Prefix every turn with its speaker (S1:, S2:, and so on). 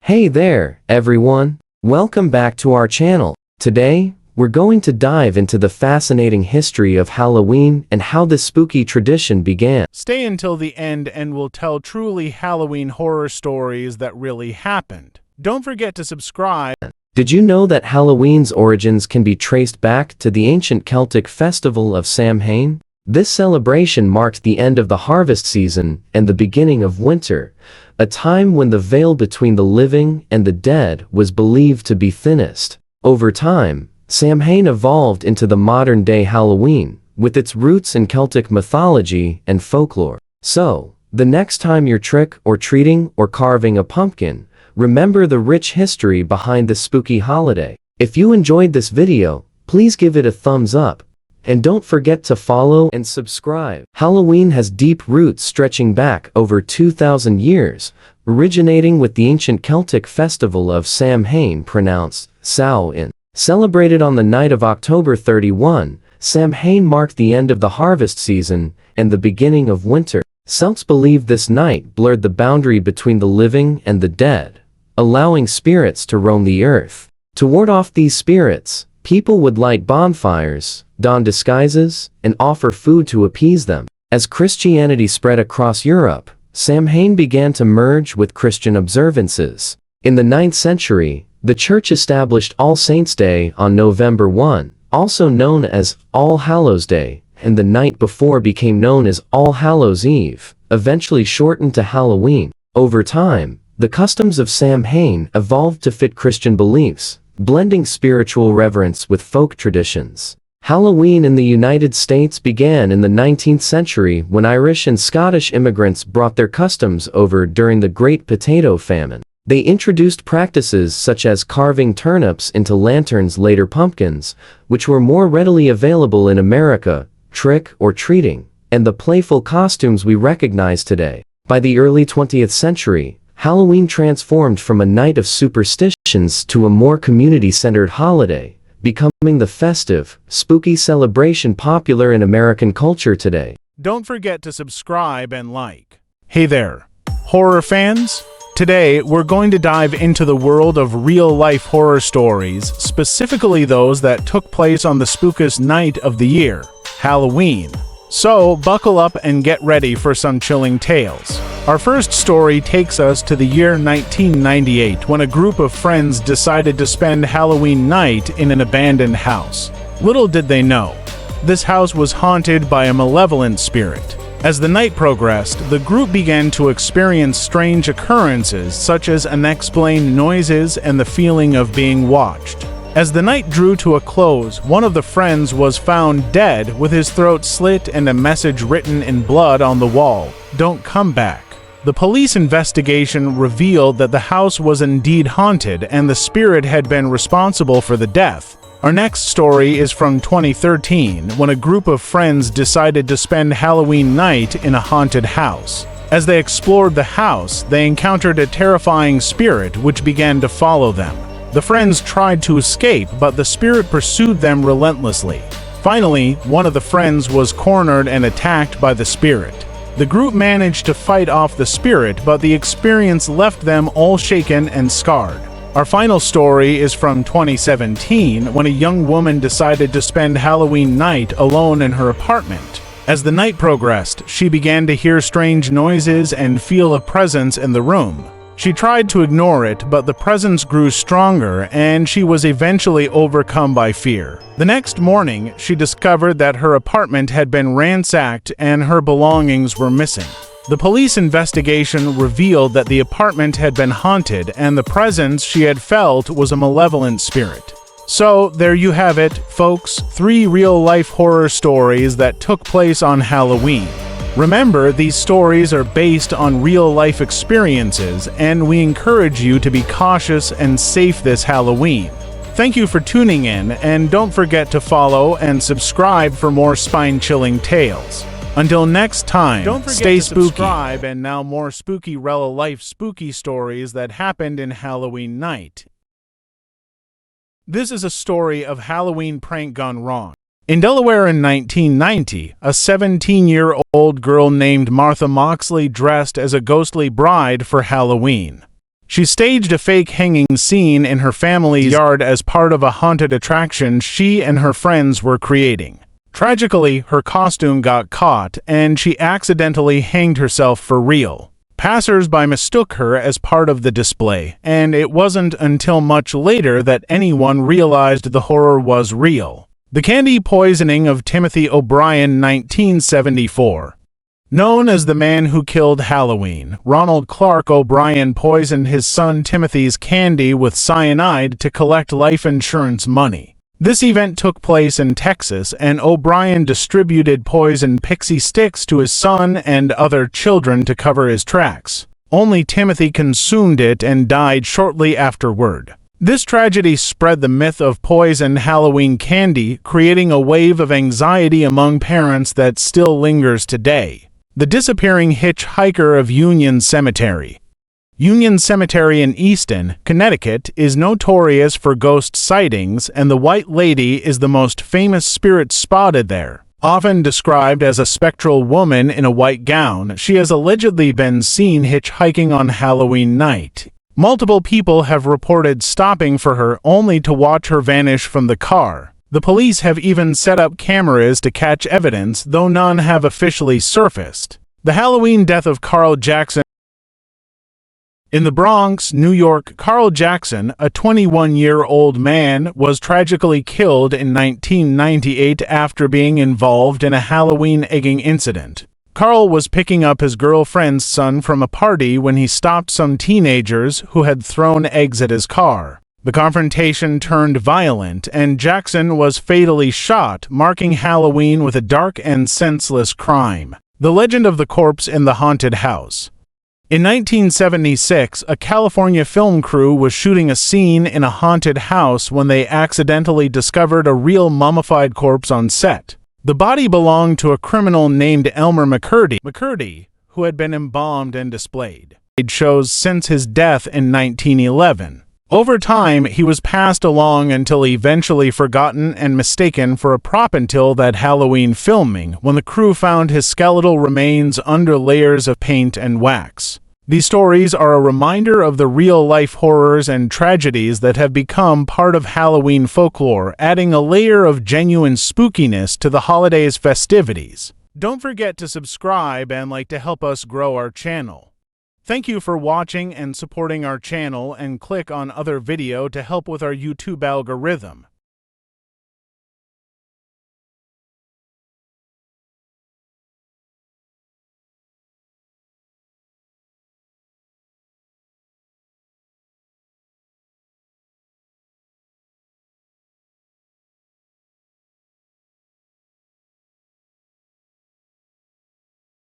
S1: Hey there, everyone. Welcome back to our channel. Today, we're going to dive into the fascinating history of Halloween and how this spooky tradition began.
S2: Stay until the end and we'll tell truly Halloween horror stories that really happened. Don't forget to subscribe.
S1: Did you know that Halloween's origins can be traced back to the ancient Celtic festival of Samhain? This celebration marked the end of the harvest season and the beginning of winter, a time when the veil between the living and the dead was believed to be thinnest. Over time, Samhain evolved into the modern-day Halloween, with its roots in Celtic mythology and folklore. So, the next time you're trick-or-treating or carving a pumpkin, remember the rich history behind this spooky holiday. If you enjoyed this video, please give it a thumbs up. And don't forget to follow and subscribe. Halloween has deep roots stretching back over 2,000 years, originating with the ancient Celtic festival of Samhain, pronounced Samhain. Celebrated on the night of October 31, Samhain marked the end of the harvest season and the beginning of winter. Celts believed this night blurred the boundary between the living and the dead, allowing spirits to roam the earth. To ward off these spirits, people would light bonfires, don disguises, and offer food to appease them. As Christianity spread across Europe, Samhain began to merge with Christian observances. In the 9th century, the Church established All Saints' Day on November 1, also known as All Hallows' Day, and the night before became known as All Hallows' Eve, eventually shortened to Halloween. Over time, the customs of Samhain evolved to fit Christian beliefs, blending spiritual reverence with folk traditions. Halloween in the United States began in the 19th century when Irish and Scottish immigrants brought their customs over during the Great Potato Famine. They introduced practices such as carving turnips into lanterns, later pumpkins, which were more readily available in America, trick-or-treating, and the playful costumes we recognize today. By the early 20th century, Halloween transformed from a night of superstitions to a more community-centered holiday, becoming the festive, spooky celebration popular in American culture today.
S2: Don't forget to subscribe and like. Hey there, horror fans! Today, we're going to dive into the world of real-life horror stories, specifically those that took place on the spookiest night of the year, Halloween. So, buckle up and get ready for some chilling tales. Our first story takes us to the year 1998 when a group of friends decided to spend Halloween night in an abandoned house. Little did they know, this house was haunted by a malevolent spirit. As the night progressed, the group began to experience strange occurrences such as unexplained noises and the feeling of being watched. As the night drew to a close, one of the friends was found dead with his throat slit and a message written in blood on the wall, "Don't come back." The police investigation revealed that the house was indeed haunted and the spirit had been responsible for the death. Our next story is from 2013 when a group of friends decided to spend Halloween night in a haunted house. As they explored the house, they encountered a terrifying spirit which began to follow them. The friends tried to escape, but the spirit pursued them relentlessly. Finally, one of the friends was cornered and attacked by the spirit. The group managed to fight off the spirit, but the experience left them all shaken and scarred. Our final story is from 2017 when a young woman decided to spend Halloween night alone in her apartment. As the night progressed, she began to hear strange noises and feel a presence in the room. She tried to ignore it, but the presence grew stronger and she was eventually overcome by fear. The next morning, she discovered that her apartment had been ransacked and her belongings were missing. The police investigation revealed that the apartment had been haunted and the presence she had felt was a malevolent spirit. So, there you have it, folks, 3 real-life horror stories that took place on Halloween. Remember, these stories are based on real-life experiences, and we encourage you to be cautious and safe this Halloween. Thank you for tuning in, and don't forget to follow and subscribe for more spine-chilling tales. Until next time,
S1: Don't forget
S2: stay
S1: to
S2: spooky.
S1: subscribe.
S2: And now more spooky real-life spooky stories that happened in Halloween night. This is a story of Halloween prank gone wrong. In Delaware in 1990, a 17-year-old girl named Martha Moxley dressed as a ghostly bride for Halloween. She staged a fake hanging scene in her family's yard as part of a haunted attraction she and her friends were creating. Tragically, her costume got caught, and she accidentally hanged herself for real. Passers-by mistook her as part of the display, and it wasn't until much later that anyone realized the horror was real. The candy poisoning of Timothy O'Brien, 1974. Known as the man who killed Halloween, Ronald Clark O'Brien poisoned his son Timothy's candy with cyanide to collect life insurance money. This event took place in Texas, and O'Brien distributed poisoned pixie sticks to his son and other children to cover his tracks. Only Timothy consumed it and died shortly afterward. This tragedy spread the myth of poisoned Halloween candy, creating a wave of anxiety among parents that still lingers today. The disappearing hitchhiker of Union Cemetery. Union Cemetery in Easton, Connecticut, is notorious for ghost sightings, and the White Lady is the most famous spirit spotted there. Often described as a spectral woman in a white gown, she has allegedly been seen hitchhiking on Halloween night. Multiple people have reported stopping for her only to watch her vanish from the car. The police have even set up cameras to catch evidence, though none have officially surfaced. The Halloween death of Carl Jackson. In the Bronx, New York, Carl Jackson, a 21-year-old man, was tragically killed in 1998 after being involved in a Halloween egging incident. Carl was picking up his girlfriend's son from a party when he stopped some teenagers who had thrown eggs at his car. The confrontation turned violent, and Jackson was fatally shot, marking Halloween with a dark and senseless crime. The legend of the corpse in the haunted house. In 1976, a California film crew was shooting a scene in a haunted house when they accidentally discovered a real mummified corpse on set. The body belonged to a criminal named Elmer McCurdy, who had been embalmed and displayed. It shows since his death in 1911. Over time, he was passed along until eventually forgotten and mistaken for a prop until that Halloween filming, when the crew found his skeletal remains under layers of paint and wax. These stories are a reminder of the real-life horrors and tragedies that have become part of Halloween folklore, adding a layer of genuine spookiness to the holiday's festivities. Don't forget to subscribe and like to help us grow our channel. Thank you for watching and supporting our channel, and click on other video to help with our YouTube algorithm.